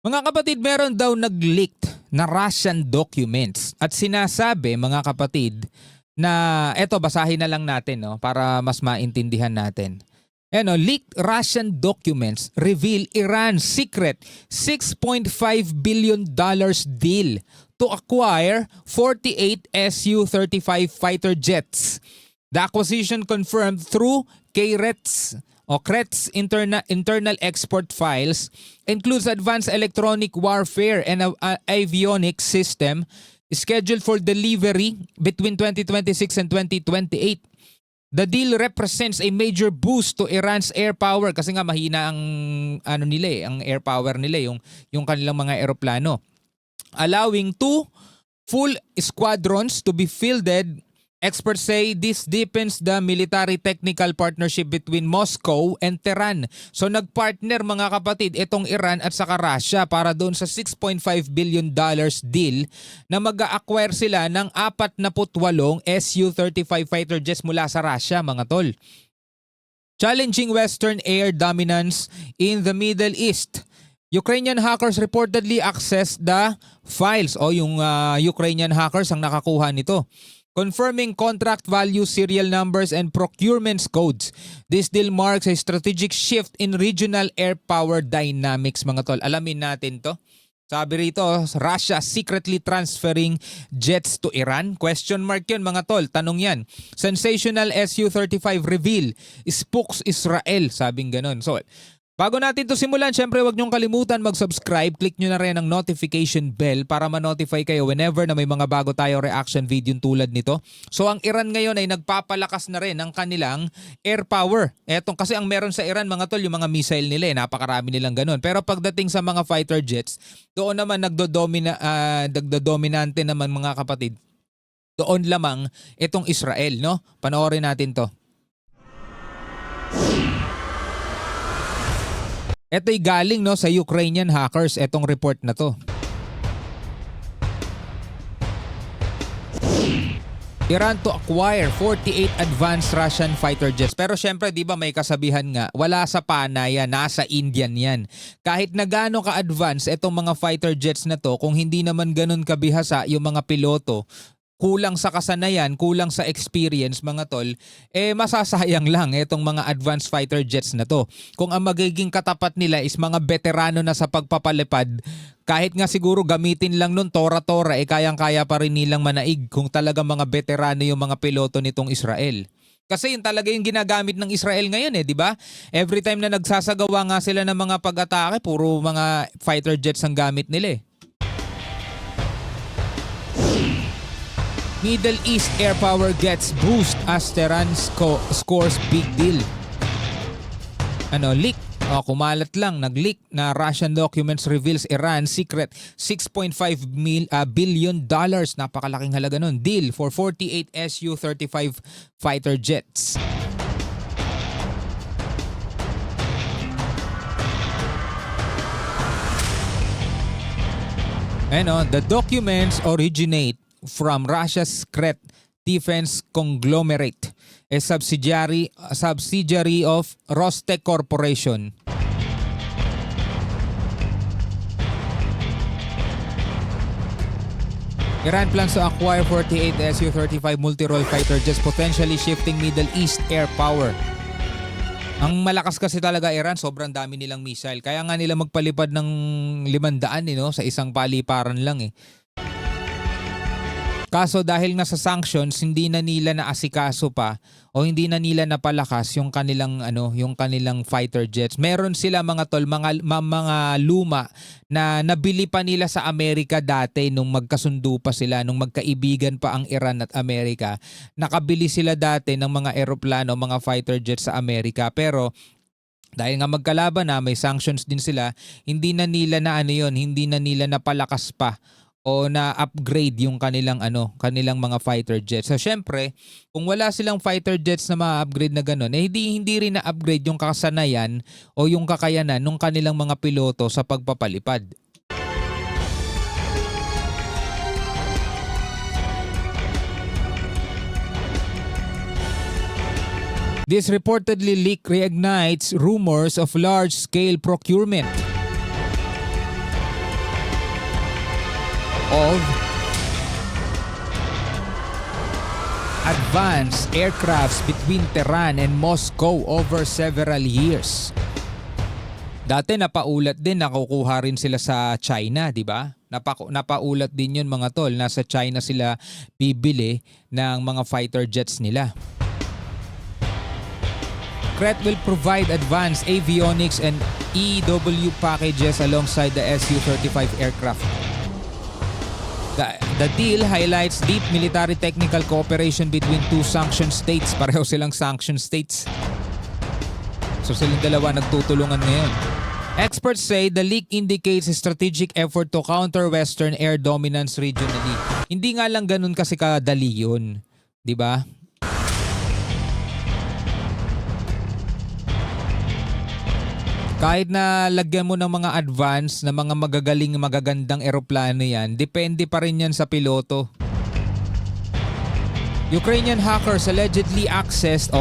Mga kapatid, meron daw nag-leaked na Russian documents at sinasabi mga kapatid na eto basahin na lang natin no para mas maintindihan natin. Leaked Russian documents reveal Iran's secret $6.5 billion deal to acquire 48 Su-35 fighter jets. The acquisition confirmed through Kretz internal export files includes advanced electronic warfare and avionics system scheduled for delivery between 2026 and 2028. The deal represents a major boost to Iran's air power kasi nga mahina ang ang air power nila yung kanilang mga eroplano. Allowing two full squadrons to be fielded. Experts say this deepens the military technical partnership between Moscow and Tehran. So nagpartner mga kapatid itong Iran at saka Russia para doon sa $6.5 billion deal na mag-acquire sila ng 48 Su-35 fighter jets mula sa Russia mga tol. Challenging Western air dominance in the Middle East. Ukrainian hackers reportedly accessed the files o yung Ukrainian hackers ang nakakuha nito. Confirming contract value, serial numbers, and procurement codes. This deal marks a strategic shift in regional air power dynamics, mga tol. Alamin natin to. Sabi rito, Russia secretly transferring jets to Iran? Question mark yun, mga tol. Tanong yan. Sensational Su-35 reveal. Spooks Israel. Sabing ganun. So, bago natin to simulan, syempre huwag niyong kalimutan mag-subscribe. Click nyo na rin ang notification bell para ma-notify kayo whenever na may mga bago tayo reaction video tulad nito. So ang Iran ngayon ay nagpapalakas na rin ng kanilang air power. Kasi ang meron sa Iran mga tol, yung mga missile nila, napakarami nilang ganun. Pero pagdating sa mga fighter jets, doon naman nagdodominante naman mga kapatid. Doon lamang itong Israel, no? Panoorin natin to. Ito'y galing sa Ukrainian hackers, etong report na to. Iran to acquire 48 advanced Russian fighter jets. Pero syempre, di ba may kasabihan nga, wala sa pana yan, nasa Indian yan. Kahit na gaano ka-advance itong mga fighter jets na to, kung hindi naman ganun kabihasa yung mga piloto, kulang sa kasanayan, kulang sa experience mga tol, masasayang lang itong mga advanced fighter jets na to. Kung ang magiging katapat nila is mga veterano na sa pagpapalipad, kahit nga siguro gamitin lang nun tora-tora, kayang-kaya pa rin nilang manaig kung talaga mga veterano yung mga piloto nitong Israel. Kasi yun talaga yung ginagamit ng Israel ngayon di ba? Every time na nagsasagawa nga sila ng mga pag-atake, puro mga fighter jets ang gamit nila Middle East air power gets boost as Tehran scores big deal. Leak. Kumalat lang, nag-leak na Russian documents reveals Iran's secret $6.5 billion, napakalaking halaga nun, deal for 48 Su-35 fighter jets. The documents originate from Russia's Kretz defense conglomerate, a subsidiary of Rostec Corporation. Iran plans to acquire 48 Su-35 multi-role fighter jets, potentially shifting Middle East air power. Ang malakas kasi talaga Iran, sobrang dami nilang missile. Kaya nga nila magpalipad ng 500 sa isang paliparan lang Kaso dahil nga sa sanctions, hindi na nila naasikaso pa o hindi na nila napalakas yung kanilang fighter jets. Meron sila mga tol, mga luma na nabili pa nila sa Amerika dati nung magkasundo pa sila, nung magkaibigan pa ang Iran at Amerika. Nakabili sila dati ng mga eroplano, mga fighter jets sa Amerika, pero dahil nga magkalaban na may sanctions din sila, hindi na nila napalakas pa o na-upgrade yung kanilang mga fighter jets. So syempre, kung wala silang fighter jets na ma-upgrade na gano'n, hindi rin na-upgrade yung kasanayan o yung kakayanan ng kanilang mga piloto sa pagpapalipad. This reportedly leak reignites rumors of large-scale procurement. of advanced aircrafts between Tehran and Moscow over several years. Dati napaulat din, nakukuha rin sila sa China, di ba? Napaulat din yun mga tol. Nasa China sila bibili ng mga fighter jets nila. CRET will provide advanced avionics and EW packages alongside the Su-35 aircraft. The deal highlights deep military technical cooperation between two sanctioned states. Pareho silang sanctioned states. So silang dalawa nagtutulungan ngayon. Experts say the leak indicates a strategic effort to counter Western air dominance regionally. Hindi nga lang ganun kasi kadali yun. Di ba? Kahit na lagyan mo ng mga advance na mga magagandang eroplano yan, depende pa rin yan sa piloto. Ukrainian hackers allegedly accessed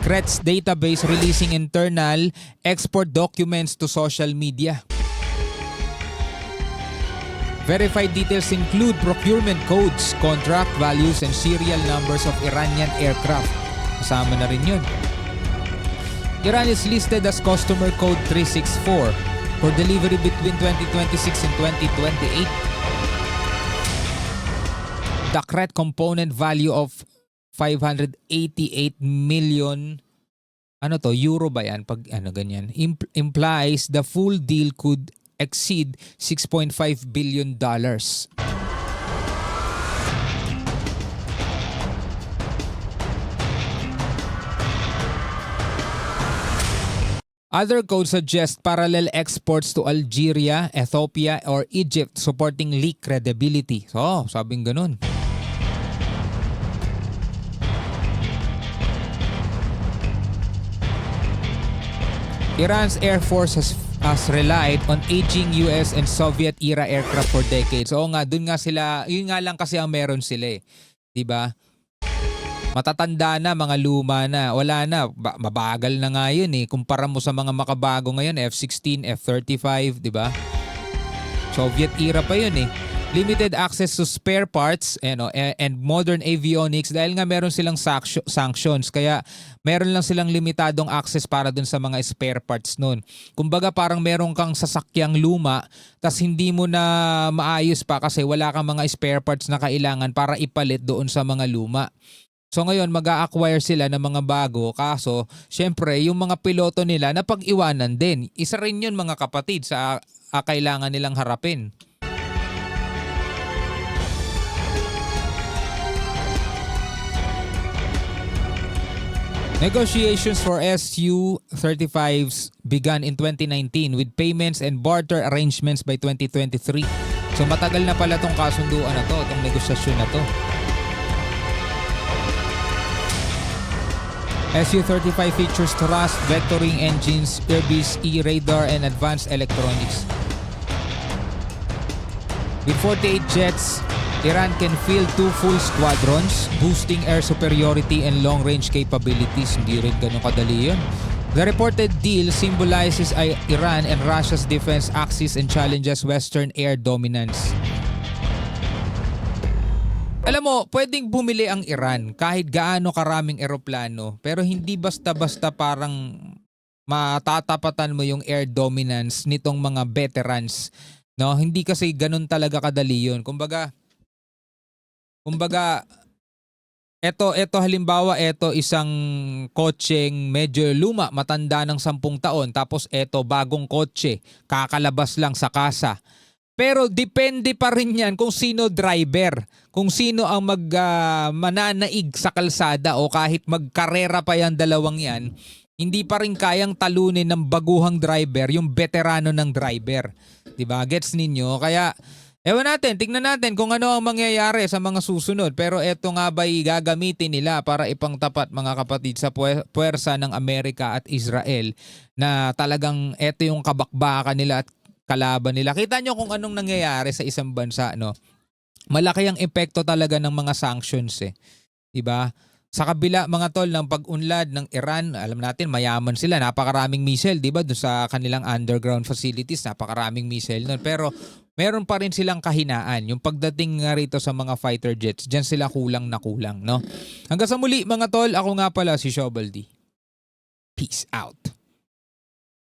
CRET's database, releasing internal export documents to social media. Verified details include procurement codes, contract values, and serial numbers of Iranian aircraft. Kasama na rin yun. Iran is listed as customer code 364 for delivery between 2026 and 2028. The CRET component value of 588 million euro ba yan? Pag ganyan. Implies the full deal could exceed $6.5 billion. Other codes suggest parallel exports to Algeria, Ethiopia, or Egypt, supporting leak credibility. So, sabing ganun. Iran's Air Force has relied on aging US and Soviet-era aircraft for decades. Oo nga, dun nga sila, yun nga lang kasi ang meron sila eh. Diba? Matatanda na, mga luma na, wala na, mabagal na nga yun eh. Kumpara mo sa mga makabago ngayon, F-16, F-35, di ba? Soviet era pa yun eh. Limited access to spare parts and modern avionics dahil nga meron silang sanctions. Kaya meron lang silang limitadong access para dun sa mga spare parts nun. Kumbaga parang meron kang sasakyang luma tas hindi mo na maayos pa kasi wala kang mga spare parts na kailangan para ipalit doon sa mga luma. So ngayon mag-a-acquire sila ng mga bago, kaso syempre yung mga piloto nila napag-iwanan din. Isa rin yun mga kapatid sa kailangan nilang harapin. Negotiations for Su-35s began in 2019 with payments and barter arrangements by 2023. So matagal na pala tong kasunduan na to, itong negosasyon na to. Su-35 features thrust vectoring engines, Airbus E-radar, and advanced electronics. With 48 jets, Iran can field 2 full squadrons, boosting air superiority and long-range capabilities. Hindi rin ganun kadali yun. The reported deal symbolizes Iran and Russia's defense axis and challenges Western air dominance. Alam mo, pwedeng bumili ang Iran kahit gaano karaming eroplano pero hindi basta-basta parang matatapatan mo yung air dominance nitong mga veterans. No, hindi kasi ganun talaga kadali yun. Kumbaga eto halimbawa, eto isang kotseng medyo luma, matanda ng 10 taon, tapos eto bagong kotse, kakalabas lang sa kasa. Pero depende pa rin yan kung sino driver, kung sino ang mananaig sa kalsada o kahit magkarera pa yung dalawang yan, hindi pa rin kayang talunin ng baguhang driver yung veterano ng driver. Diba? Gets ninyo? Kaya ewan natin, tingnan natin kung ano ang mangyayari sa mga susunod. Pero eto nga ba'y gagamitin nila para ipangtapat mga kapatid sa puwersa ng Amerika at Israel na talagang eto yung kabakbakan nila at kalaban nila. Kita nyo kung anong nangyayari sa isang bansa, no? Malaki ang epekto talaga ng mga sanctions eh. Diba? Sa kabila mga tol ng pag-unlad ng Iran, alam natin mayaman sila, napakaraming missile, 'di ba? Doon sa kanilang underground facilities, napakaraming missile noon. Pero meron pa rin silang kahinaan. Yung pagdating nga rito sa mga fighter jets, diyan sila kulang na kulang, no? Hanggang sa muli mga tol, ako nga pala si Shovel D. Peace out.